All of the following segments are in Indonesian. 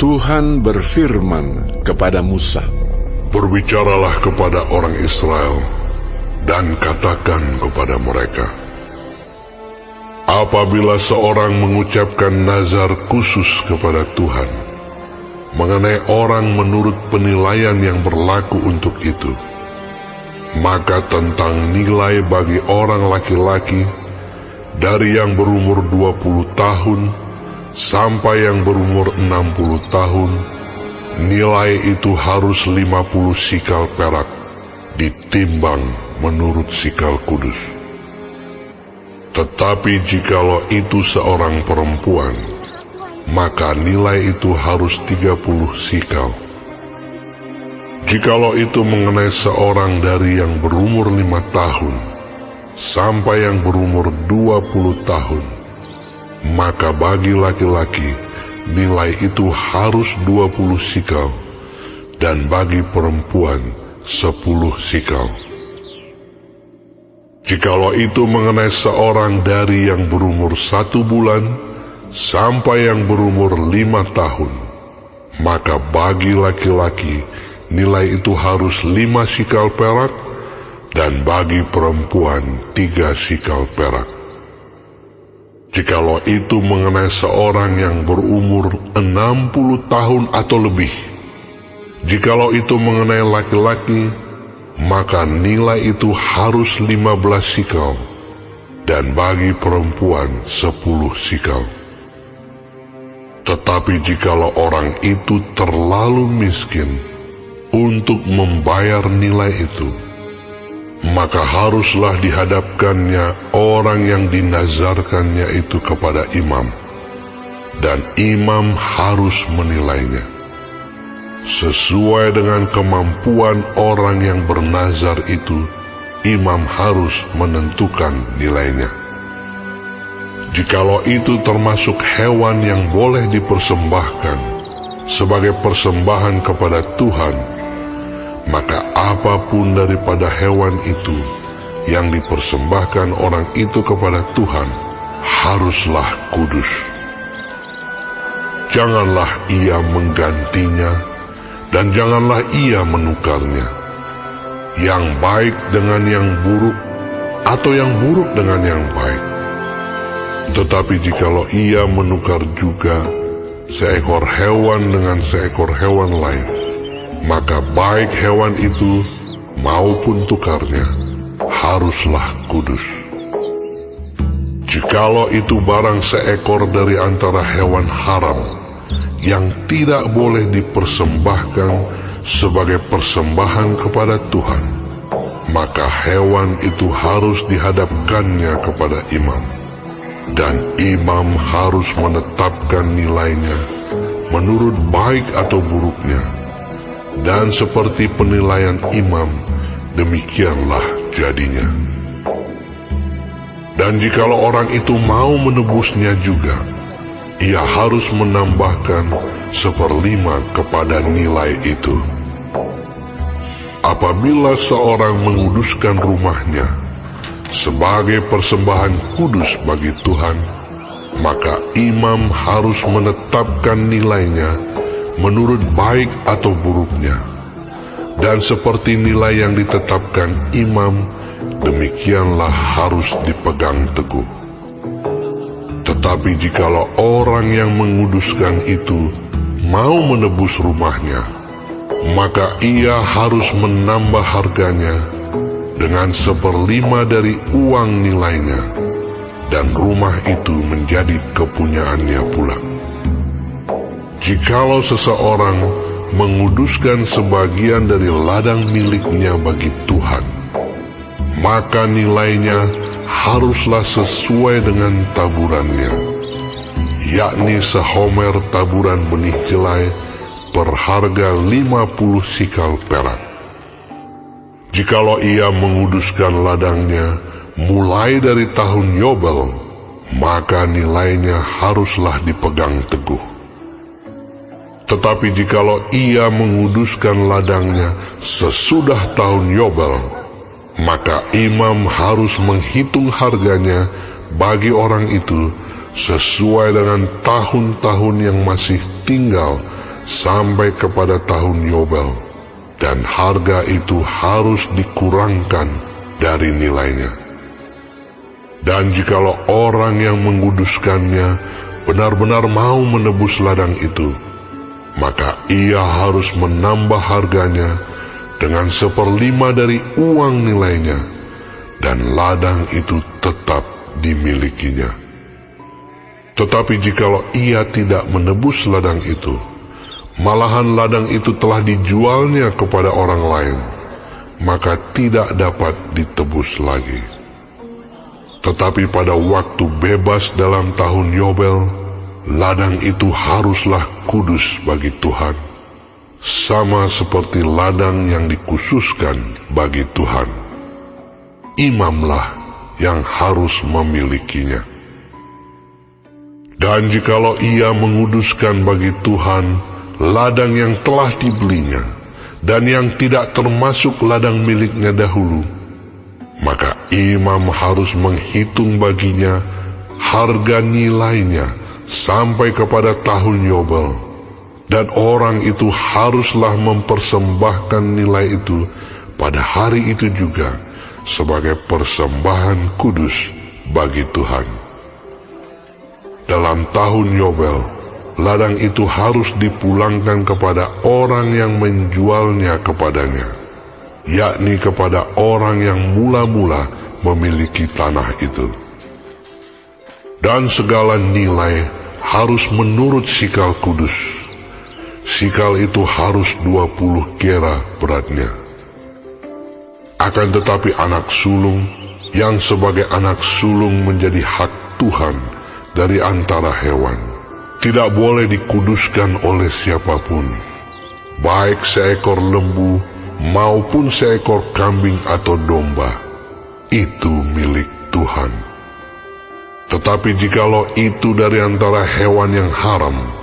Tuhan berfirman kepada Musa, "Berbicaralah kepada orang Israel, dan katakan kepada mereka, apabila seorang mengucapkan nazar khusus kepada Tuhan, mengenai orang menurut penilaian yang berlaku untuk itu, maka tentang nilai bagi orang laki-laki, dari yang berumur 20 tahun, sampai yang berumur 60 tahun, nilai itu harus 50 sikal perak, ditimbang menurut sikal kudus. Tetapi jikalau itu seorang perempuan, maka nilai itu harus 30 sikal. Jikalau itu mengenai seorang dari yang berumur 5 tahun, sampai yang berumur 20 tahun, maka bagi laki-laki nilai itu harus 20 sikal, dan bagi perempuan 10 sikal. Jikalau itu mengenai seorang dari yang berumur 1 bulan, sampai yang berumur 5 tahun, maka bagi laki-laki nilai itu harus 5 sikal perak, dan bagi perempuan 3 sikal perak. Jikalau itu mengenai seorang yang berumur 60 tahun atau lebih, jikalau itu mengenai laki-laki, maka nilai itu harus 15 sikal, dan bagi perempuan 10 sikal. Tetapi jikalau orang itu terlalu miskin untuk membayar nilai itu, maka haruslah dihadapkannya orang yang dinazarkannya itu kepada imam, dan imam harus menilainya sesuai dengan kemampuan orang yang bernazar itu. Imam harus menentukan nilainya. Jikalau itu termasuk hewan yang boleh dipersembahkan sebagai persembahan kepada Tuhan, maka apapun daripada hewan itu yang dipersembahkan orang itu kepada Tuhan haruslah kudus. Janganlah ia menggantinya, dan janganlah ia menukarnya, yang baik dengan yang buruk, atau yang buruk dengan yang baik. Tetapi jikalau ia menukar juga seekor hewan dengan seekor hewan lain, maka baik hewan itu maupun tukarnya haruslah kudus. Jikalau itu barang seekor dari antara hewan haram yang tidak boleh dipersembahkan sebagai persembahan kepada Tuhan, maka hewan itu harus dihadapkannya kepada imam, dan imam harus menetapkan nilainya menurut baik atau buruknya. Dan seperti penilaian imam, demikianlah jadinya. Dan jikalau orang itu mau menebusnya juga, ia harus menambahkan 1/5 kepada nilai itu. Apabila seorang menguduskan rumahnya sebagai persembahan kudus bagi Tuhan, maka imam harus menetapkan nilainya menurut baik atau buruknya. Dan seperti nilai yang ditetapkan imam, demikianlah harus dipegang teguh. Tetapi jikalau orang yang menguduskan itu mau menebus rumahnya, maka ia harus menambah harganya dengan 1/5 dari uang nilainya, dan rumah itu menjadi kepunyaannya pula. Jikalau seseorang menguduskan sebagian dari ladang miliknya bagi Tuhan, maka nilainya haruslah sesuai dengan taburannya, yakni sehomer taburan benih jelai berharga 50 sikal perak. Jikalau ia menguduskan ladangnya mulai dari tahun Yobel, maka nilainya haruslah dipegang teguh. Tetapi jikalau ia menguduskan ladangnya sesudah tahun Yobel, maka imam harus menghitung harganya bagi orang itu sesuai dengan tahun-tahun yang masih tinggal sampai kepada tahun Yobel, dan harga itu harus dikurangkan dari nilainya. Dan jikalau orang yang menguduskannya benar-benar mau menebus ladang itu, maka ia harus menambah harganya dengan 1/5 dari uang nilainya, dan ladang itu tetap dimilikinya. Tetapi jikalau ia tidak menebus ladang itu, malahan ladang itu telah dijualnya kepada orang lain, maka tidak dapat ditebus lagi. Tetapi pada waktu bebas dalam tahun Yobel, ladang itu haruslah kudus bagi Tuhan, sama seperti ladang yang dikhususkan bagi Tuhan. Imamlah yang harus memilikinya. Dan jikalau ia menguduskan bagi Tuhan ladang yang telah dibelinya, dan yang tidak termasuk ladang miliknya dahulu, maka imam harus menghitung baginya harga nilainya sampai kepada tahun Yobel, dan orang itu haruslah mempersembahkan nilai itu pada hari itu juga sebagai persembahan kudus bagi Tuhan. Dalam tahun Yobel, ladang itu harus dipulangkan kepada orang yang menjualnya kepadanya, yakni kepada orang yang mula-mula memiliki tanah itu. Dan segala nilai harus menurut sikal kudus. Sikal itu harus 20 gera beratnya. Akan tetapi anak sulung yang sebagai anak sulung menjadi hak Tuhan dari antara hewan, tidak boleh dikuduskan oleh siapapun, baik seekor lembu maupun seekor kambing atau domba. Itu milik Tuhan. Tetapi jikalau itu dari antara hewan yang haram,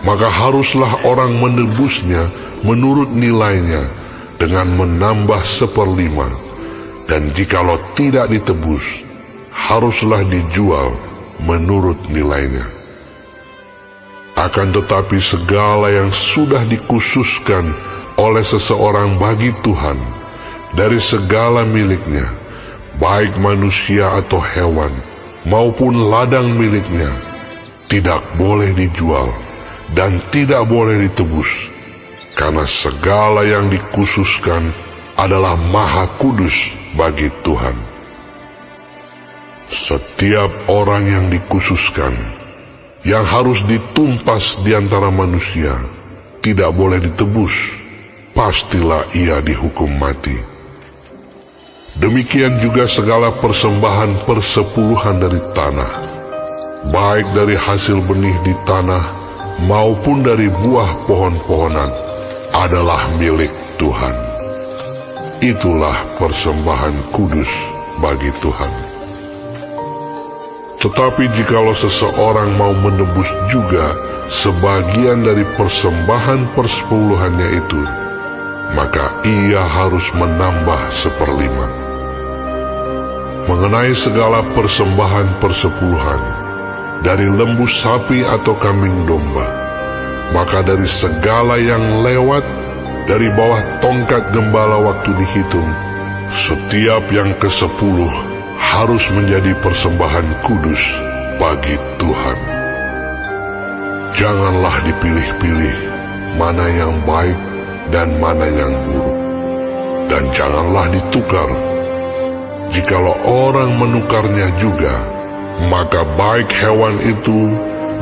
maka haruslah orang menebusnya menurut nilainya dengan menambah 1/5, dan jikalau tidak ditebus, haruslah dijual menurut nilainya. Akan tetapi segala yang sudah dikhususkan oleh seseorang bagi Tuhan dari segala miliknya, baik manusia atau hewan, maupun ladang miliknya, tidak boleh dijual dan tidak boleh ditebus, karena segala yang dikhususkan adalah maha kudus bagi Tuhan. Setiap orang yang dikhususkan, yang harus ditumpas di antara manusia, tidak boleh ditebus, pastilah ia dihukum mati. Demikian juga segala persembahan persepuluhan dari tanah, baik dari hasil benih di tanah maupun dari buah pohon-pohonan, adalah milik Tuhan. Itulah persembahan kudus bagi Tuhan. Tetapi jikalau seseorang mau menebus juga sebagian dari persembahan persepuluhannya itu, maka ia harus menambah 1/5. Mengenai segala persembahan persepuluhan, dari lembu sapi atau kambing domba, maka dari segala yang lewat dari bawah tongkat gembala waktu dihitung, setiap yang ke-10 harus menjadi persembahan kudus bagi Tuhan. Janganlah dipilih-pilih mana yang baik dan mana yang buruk, dan janganlah ditukar. Jikalau orang menukarnya juga, maka baik hewan itu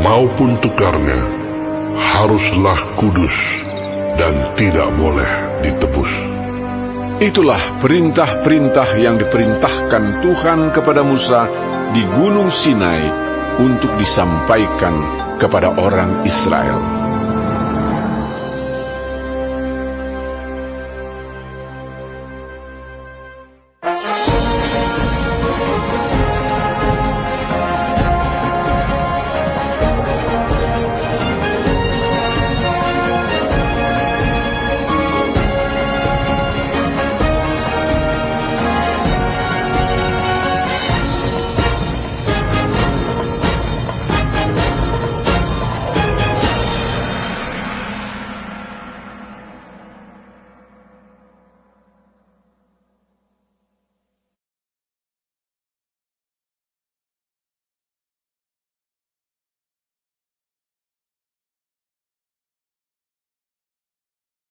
maupun tukarnya haruslah kudus dan tidak boleh ditebus. Itulah perintah-perintah yang diperintahkan Tuhan kepada Musa di Gunung Sinai untuk disampaikan kepada orang Israel.